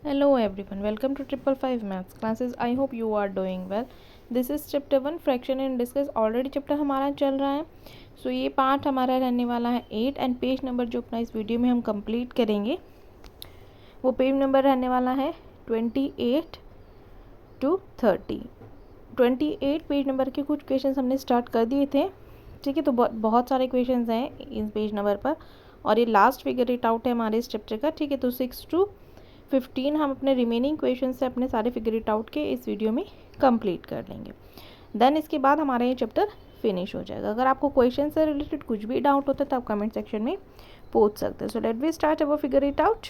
Hello everyone, welcome to Triple Five Maths classes. I hope you are doing well. This is chapter 1 fraction and discuss. Already chapter हमारा चल रहा है. सो ये part हमारा रहने वाला है 8 एंड पेज नंबर जो अपना इस वीडियो में हम कंप्लीट करेंगे वो पेज नंबर रहने वाला है 28 to 30. 28 पेज नंबर के कुछ क्वेश्चंस हमने स्टार्ट कर दिए थे. ठीक है, तो बहुत सारे क्वेश्चंस हैं इस पेज नंबर पर और ये लास्ट फिगर इट आउट है हमारे इस चैप्टर का. ठीक है, तो 6 to 15 हम अपने रिमेनिंग क्वेश्चन से अपने सारे फिगर इट आउट के इस वीडियो में कंप्लीट कर लेंगे. देन इसके बाद हमारा ये चैप्टर फिनिश हो जाएगा. अगर आपको क्वेश्चन से रिलेटेड कुछ भी डाउट होता है तो आप कमेंट सेक्शन में पूछ सकते हैं. So let we start our figure it out.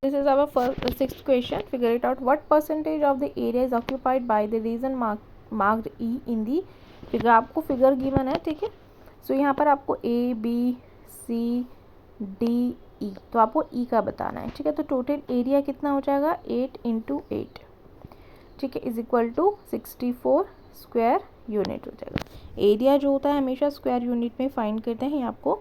This is our first 6th question. Figure it out what percentage of the area is occupied by the region marked E in the figure. आपको figure given है. ठीक है, सो यहाँ पर आपको A B C D E, तो आपको ई का बताना है. ठीक है, तो टोटल एरिया कितना हो जाएगा 8 × 8. ठीक है, is equal to 64 square unit हो जाएगा. एरिया जो होता है हमेशा स्क्वायर यूनिट में फाइंड करते हैं, ये आपको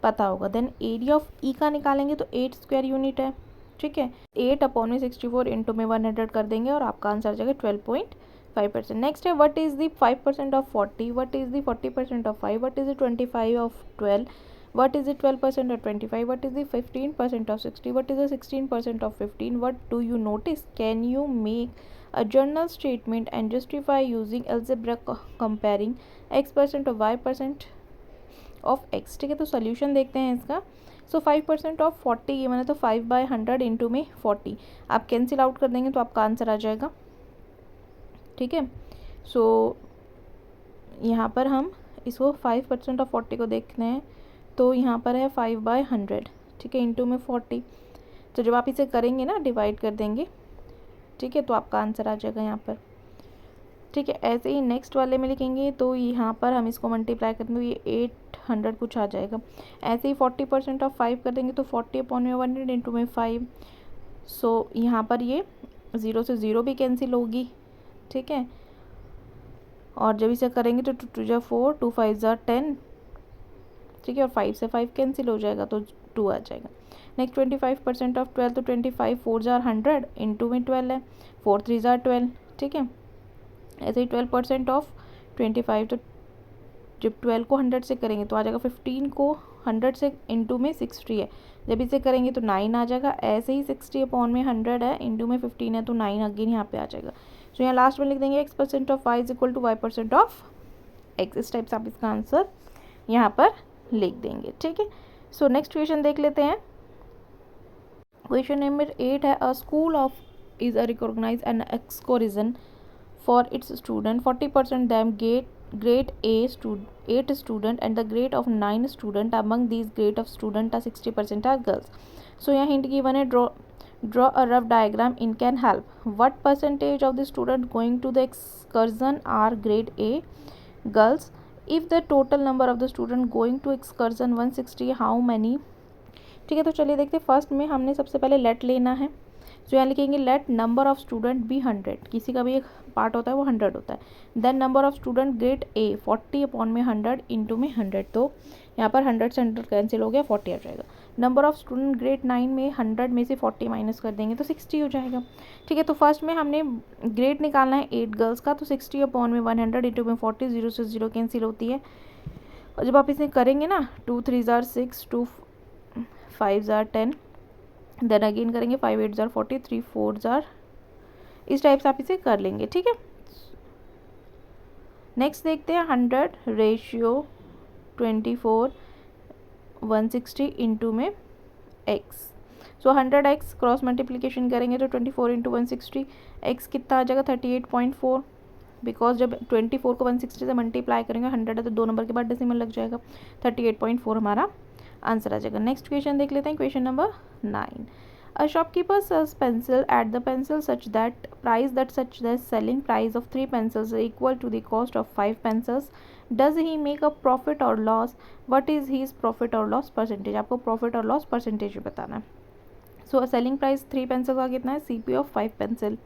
पता होगा. देन एरिया ऑफ ई का निकालेंगे तो 8 स्क्वायर यूनिट है. ठीक है, 8 अपॉन में 64 इंटू में 100 कर देंगे और आपका आंसर आ जाएगा 12.5%. नेक्स्ट है what is the 5% of 40, what is the 40% of 5, what is the 25 of 12, what is the 12% of 25, what is the 15% of 60, what is the 16% of 15. What do you notice? Can you make a journal statement and justify using algebra comparing x% of y% of x. ठीक है, तो solution देखते हैं इसका. सो 5% of 40 ये मैंने तो 5/100 into में 40 आप कैंसिल आउट कर देंगे तो आपका आंसर आ जाएगा. ठीक है, सो यहाँ पर हम इसको 5% ऑफ 40 को देखते हैं तो यहाँ पर है 5/100. ठीक है, इंटू में 40. तो जब आप इसे करेंगे ना डिवाइड कर देंगे, ठीक है, तो आपका आंसर आ जाएगा यहाँ पर. ठीक है, ऐसे ही नेक्स्ट वाले में लिखेंगे तो यहाँ पर हम इसको मल्टीप्लाई करेंगे तो ये 800 कुछ आ जाएगा. ऐसे ही 40% ऑफ 5 कर देंगे तो 40 अपॉन में 100 इंटू में 5. सो यहाँ पर ये 0 से 0 भी कैंसिल होगी. ठीक है, और जब इसे करेंगे तो 2 2 जा 4, 2 5 जा 10. ठीक है, और 5 से 5 कैंसिल हो जाएगा तो 2 आ जाएगा. नेक्स्ट 25% ऑफ 12 तो 25 4 जार 100 इंटू में 12 है, 4 3 जार 12. ठीक है, ऐसे ही 12% ऑफ 25 तो जब 12 को 100 से करेंगे तो आ जाएगा 15 को 100 से इंटू में 60 है, जब इसे करेंगे तो 9 आ जाएगा. ऐसे ही 60 अपॉन में 100 है इंटू में 15 है तो 9 अगेन यहाँ पे आ जाएगा. तो यहाँ लास्ट में लिख देंगे x% of y is equal to y% of x. इस टाइप से आप इसका आंसर यहाँ पर लिख देंगे. ठीक है, सो नेक्स्ट क्वेश्चन देख लेते हैं. क्वेश्चन नंबर 8 है a school of is a recognize an excursion for its student 40% them grade a 8 student and the grade of 9 student among these grade of student are 60% are girls. So यहाँ hint given है draw a rough diagram in can help. What percentage of the student going to the excursion are grade A girls? If the total number of the student going to excursion 160, how many? ठीक है, तो चलिए देखते हैं. First में हमने सबसे पहले लेट लेना है. तो यहाँ लिखेंगे let number of student B 100. किसी का भी एक पार्ट होता है वो 100 होता है. Then number of student grade A 40 upon में 100 इंटू में 100. तो यहाँ पर 100 से 100 कैंसिल हो गया, 40 आ जाएगा. नंबर ऑफ स्टूडेंट ग्रेड 9 में 100 में से 40 माइनस कर देंगे तो 60 हो जाएगा. ठीक है, तो फर्स्ट में हमने ग्रेड निकालना है 8 गर्ल्स का, तो 60 अपॉन में 100 इंटू में 40, 0 से 0 कैंसिल होती है. और जब आप इसे करेंगे ना 2 3 जार 6, 2 5 जार 10, देन अगेन करेंगे 5 8 जार 40, 3 4 जार, इस टाइप से आप इसे कर लेंगे. ठीक है, नेक्स्ट देखते हैं 100 रेशियो 24 160 इंटू में x. सो 100x क्रॉस मल्टीप्लिकेशन करेंगे तो 24 इंटू 160 x कितना आ जाएगा 38.4. बिकॉज जब 24 को 160 से मल्टीप्लाई करेंगे 100 है तो 2 नंबर के बाद डेसिमल लग जाएगा. 38.4 हमारा आंसर आ जाएगा. नेक्स्ट क्वेश्चन देख लेते हैं. Question number 9. A shopkeeper sells pencil at the pencil such that selling price of 3 pencils is equal to the cost of 5 pencils. Does he make a profit or loss? What is his profit or loss percentage? आपको profit और loss percentage बताना है. So selling price 3 pencil का कितना है, CP of 5 pencil.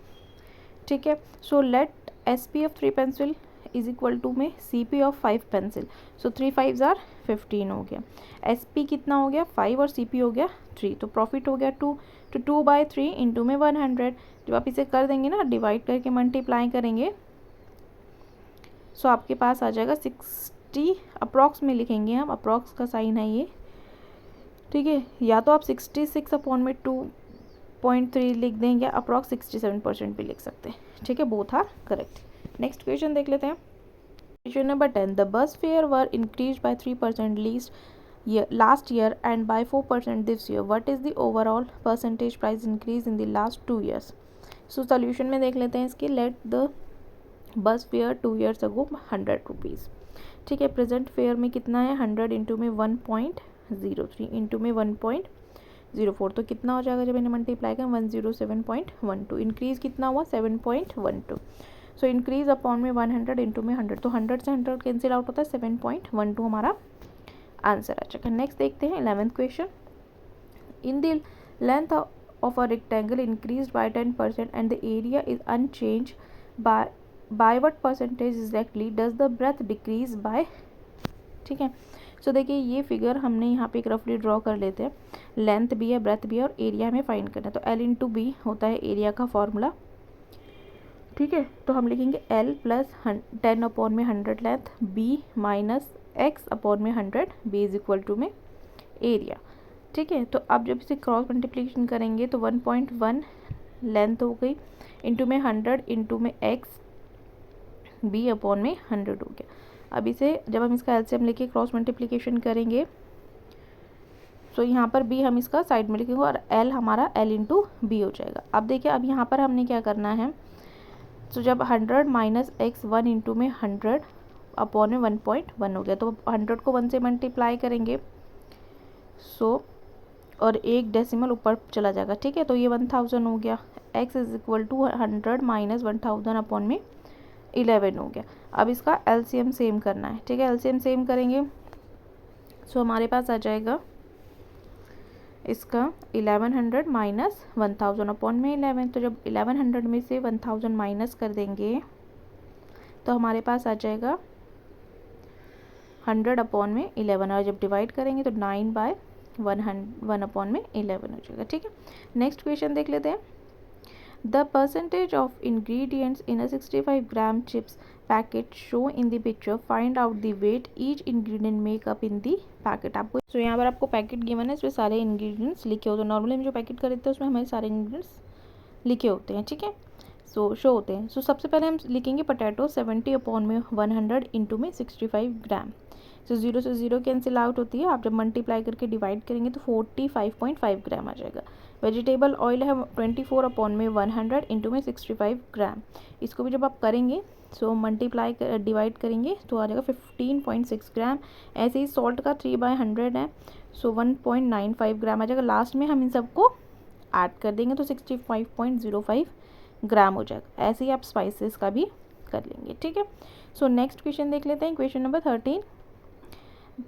ठीक है, so let SP of 3 pencil is equal to में CP ऑफ 5 पेंसिल. सो 3 5 जार 15 हो गया. SP कितना हो गया 5 और CP हो गया 3, तो प्रॉफिट हो गया 2. तो 2/3 इंटू में 100, जब आप इसे कर देंगे ना, डिवाइड करके मल्टीप्लाई करेंगे, सो आपके पास आ जाएगा 60, अप्रॉक्स में लिखेंगे हम, अप्रॉक्स का साइन है ये, ठीक है। या तो आप 66 अपॉन में 2.3 लिख दें, या अप्रॉक्स 67% भी लिख सकते हैं, ठीक है। Both are correct. Next question देख लेते हैं। Question number 10, the bus fare were increase by 3% least last year and by 4% this year. What is the overall percentage price increase in the last 2 years? So solution में देख लेते हैं इसकी। Let the bus fare 2 years ago 100 rupees, ठीक है। Present fair में कितना है, 100 इंटू में 1.03 इंटू में 1.04, तो कितना हो जाएगा जब इन्हें मल्टीप्लाई करें, 107.12। इंक्रीज़ कितना हुआ, 7.12। सो इंक्रीज़ अपॉन में 100 इंटू में 100, तो 100 से 100 कैंसिल आउट होता है, 7.12 हमारा आंसर आ जाएगा। नेक्स्ट देखते हैं 11th question. In the length of a rectangle increase by 10% and the area is unchange by what percentage exactly does the breadth decrease by, ठीक है। सो देखिए ये फिगर हमने यहाँ पे एक रफली ड्रॉ कर लेते हैं। लेंथ भी है, ब्रेथ भी है, और एरिया हमें फाइंड करना है। तो L इंटू बी होता है एरिया का फॉर्मूला, ठीक है। तो हम लिखेंगे L प्लस 10 अपॉन में 100 length, B minus x upon में 100, b इज इक्वल टू में एरिया, ठीक है। तो अब जब इसे क्रॉस मल्टीप्लिकेशन करेंगे तो 1.1 लेंथ हो गई, इंटू में 100 इंटू में x, b अपॉन में 100 हो गया। अब इसे जब हम इसका एलसीएम लेके क्रॉस मल्टीप्लिकेशन करेंगे, तो यहाँ पर b हम इसका साइड में लिखेंगे और l हमारा l इंटू बी हो जाएगा। अब देखिए अब यहाँ पर हमने क्या करना है, तो जब 100 माइनस x 1 इंटू में 100 अपॉन में 1.1 हो गया, तो 100 को 1 से मल्टीप्लाई करेंगे, सो और एक डेसिमल ऊपर चला जाएगा, ठीक है। तो ये 1000 हो गया। x is equal to 100 minus 1000 upon में 11 हो गया। अब इसका एलसीएम सेम करना है, ठीक है। एलसीएम सेम करेंगे, सो हमारे पास आ जाएगा इसका 1100 माइनस 1000 अपॉन में 11। तो जब 1100 में से 1000 माइनस कर देंगे तो हमारे पास आ जाएगा 100 अपॉन में 11, और जब डिवाइड करेंगे तो 9/1 अपॉन में 11 हो जाएगा, ठीक है। नेक्स्ट क्वेश्चन देख लेते हैं। The percentage of ingredients in a 65 gram chips packet show in the picture, find out the weight each ingredient make up in the packet. आपको तो यहाँ पर आपको पैकेट गिवन है, इसमें सारे इंग्रेडिएंट्स लिखे होते हैं। नॉर्मली हम जो पैकेट खरीदते हैं उसमें हमारे सारे इंग्रेडिएंट्स लिखे होते हैं, ठीक है, सो शो होते हैं। सो सबसे पहले हम लिखेंगे पोटैटो 70 अपॉन में 100 इंटू में 65 ग्राम। सो 0 से 0 कैंसिल आउट होती है, आप जब मल्टीप्लाई करके डिवाइड करेंगे तो 45.5 ग्राम आ जाएगा। वेजिटेबल ऑयल है 24 अपॉन में 100 इंटू में 65 ग्राम। इसको भी जब आप करेंगे सो मल्टीप्लाई डिवाइड करेंगे तो आ जाएगा 15.6 ग्राम। ऐसे ही सॉल्ट का 3/100 है, सो 1.95 ग्राम आ जाएगा। लास्ट में हम इन सबको ऐड कर देंगे तो 65.05 ग्राम हो जाएगा। ऐसे ही आप स्पाइसेस का भी कर लेंगे, ठीक है। सो नेक्स्ट क्वेश्चन देख लेते हैं। Question number 13,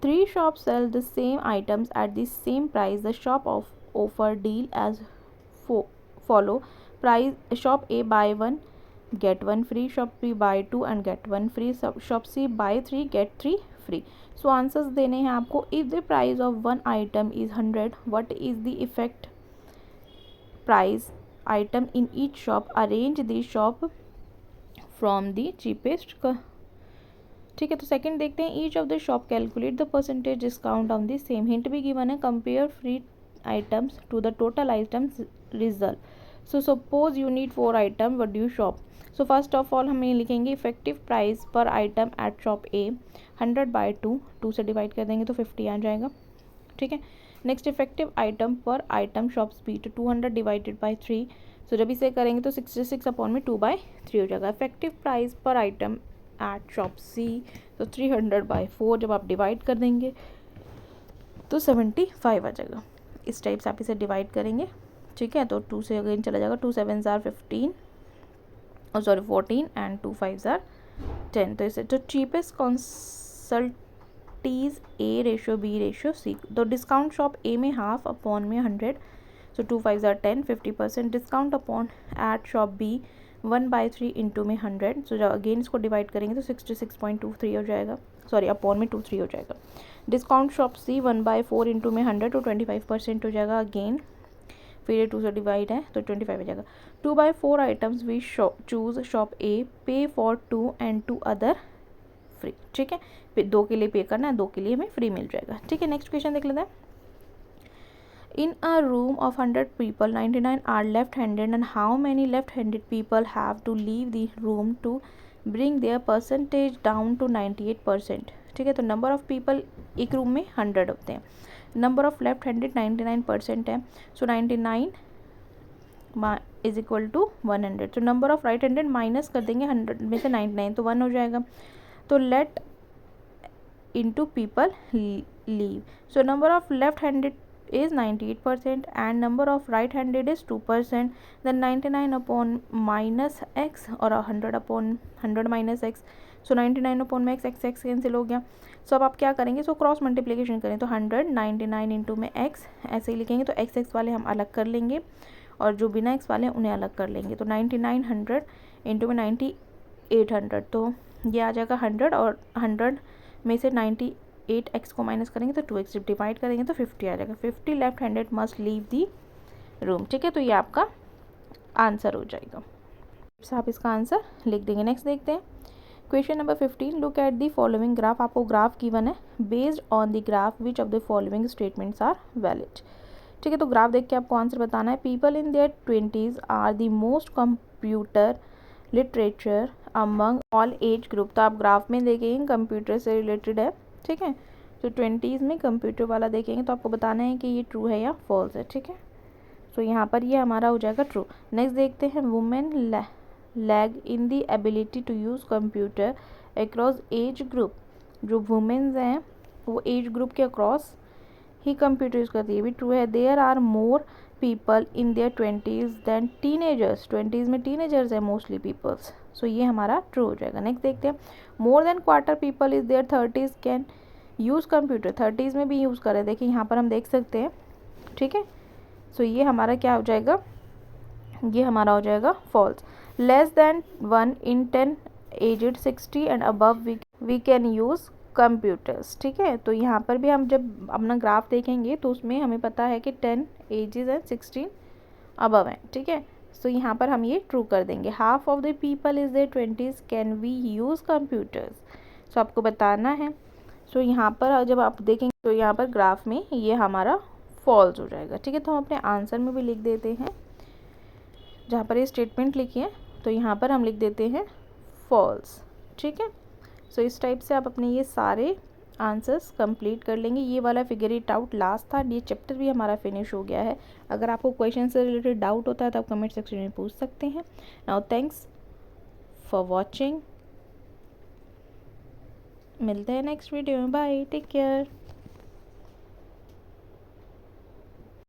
3 shops sell the same items at the same price. The shop offer deal as follow. Price shop A buy 1 get 1 free, shop B buy 2 and get 1 free, shop C buy 3 get 3 free. So answers देने हैं आपको। If the price of one item is 100, what is the effect price item in each shop? Arrange the shop from the cheapest, ठीक है। तो second देखते हैं। Each of the shop calculate the percentage discount on the same. Hint भी given है, compare free items to the total items result. So suppose you need 4 item, what do you shop. So first of all हम ये लिखेंगे effective price per item at shop A 100/2, 2 से divide कर देंगे तो 50 आ जाएगा, ठीक है। नेक्स्ट इफेक्टिव आइटम पर आइटम शॉप्स बी, तो 200 डिवाइडेड बाई 3, सो जब इसे करेंगे तो 66 अपॉन में 2/3 हो जाएगा। Effective price per item at shop सी, तो 300/4 जब आप डिवाइड कर देंगे तो 75 आ जाएगा। इस टाइप से आप इसे डिवाइड करेंगे, ठीक है। तो 2 से अगेन चला जाएगा, 2 7s are 15 और सॉरी 14 एंड 2 5s are 10। तो इसे तो चीपेस्ट कंसल्टीज A ratio B ratio C. तो डिस्काउंट शॉप ए में हाफ अपॉन में 100, so 2 5s are 10, 50% discount upon at shop B 1/3 into में 100, सो जब अगेन इसको डिवाइड करेंगे तो 66.23 हो जाएगा, सॉरी अपॉन में 23 हो जाएगा। डिस्काउंट शॉप सी 1/4 इंटू में 100 तो 25% हो जाएगा। अगेन फिर ये 2 से डिवाइड है तो 25 हो जाएगा। 2/4 items we choose shop A, pay for 2 and 2 other free. ठीक है, फिर 2 के लिए पे करना है, 2 के लिए हमें फ्री मिल जाएगा। ठीक है, नेक्स्ट क्वेश्चन देख लेते हैं। In a room of 100 people, 99 are left-handed, and how many left-handed people have to leave the room to bring their percentage down to 98%? ठीक है, तो नंबर ऑफ पीपल एक रूम में 100 होते हैं, नंबर ऑफ लेफ्ट हैंडेड 99% है, सो 99 is equal to 100। तो number of right handed minus कर देंगे 100 में से 99, तो 1 हो जाएगा। तो let into people live, so number of left handed is 98% and number of right handed is 2%, then 99 upon minus x और 100 upon 100 minus x, so 99 upon में x कैंसिल हो गया। सो अब आप क्या करेंगे, सो क्रॉस मल्टीप्लिकेशन करें तो 100 99 इंटू में x ऐसे ही लिखेंगे, तो x वाले हम अलग कर लेंगे और जो बिना x वाले हैं उन्हें अलग कर लेंगे। तो 99 100 इंटू में 9800, तो ये आ जाएगा 100 और 100 में से 98x को माइनस करेंगे तो 2x जब डिवाइड करेंगे तो 50 आ जाएगा। 50 लेफ्ट हैंडेड मस्ट लीव दी रूम। ठीक है, तो ये आपका आंसर हो जाएगा। आप इसका आंसर लिख देंगे। नेक्स्ट देखते हैं question number 15। Look at the following graph. आपको ग्राफ गिवन है, based on the graph which of the following statements are valid. ठीक है, तो ग्राफ देख के आपको आंसर बताना है। People in their 20s are the most computer literature among all age group. तो आप ग्राफ में देखेंगे कंप्यूटर से रिलेटेड है। ठीक है, तो 20s में कंप्यूटर वाला देखेंगे तो आपको बताना है कि ये ट्रू है या फॉल्स है। ठीक है, तो यहाँ पर ये हमारा हो जाएगा ट्रू। नेक्स्ट देखते हैं, women lag in the ability to use computer across age group. जो वुमेन्स हैं वो एज ग्रुप के अक्रॉस ही कंप्यूटर यूज़ करती है, भी ट्रू है। There are more people in their 20s than teenagers. 20s में टीनेजर्स है मोस्टली पीपल्स, सो ये हमारा ट्रू हो जाएगा। नेक्स्ट देखते हैं, more than quarter people is their 30s can use computer. 30s में भी यूज़ करें, देखिए यहाँ पर हम देख सकते हैं। ठीक है, सो ये हमारा क्या हो जाएगा, ये हमारा हो जाएगा false. Less than 1 in 10 aged 60 and above we can use computers. ठीक है, तो यहाँ पर भी हम जब अपना ग्राफ देखेंगे तो उसमें हमें पता है कि 10 एजेस हैं, 16 अबव हैं। ठीक है, सो यहाँ पर हम ये ट्रू कर देंगे। Half of the people is their 20s can we use computers. So आपको बताना है। सो यहाँ पर जब आप देखेंगे तो यहाँ पर ग्राफ में ये हमारा फॉल्स हो जाएगा। ठीक है, तो हम अपने आंसर में भी लिख देते हैं, जहाँ पर ये स्टेटमेंट लिखी है तो यहाँ पर हम लिख देते हैं फॉल्स। ठीक है, सो इस टाइप से आप अपने ये सारे आंसर्स कंप्लीट कर लेंगे। ये वाला फिगर इट आउट लास्ट था, ये चैप्टर भी हमारा फिनिश हो गया है। अगर आपको क्वेश्चन से रिलेटेड डाउट होता है तो आप कमेंट सेक्शन में पूछ सकते हैं। नाउ थैंक्स फॉर वॉचिंग, मिलते हैं नेक्स्ट वीडियो में। Bye, take care.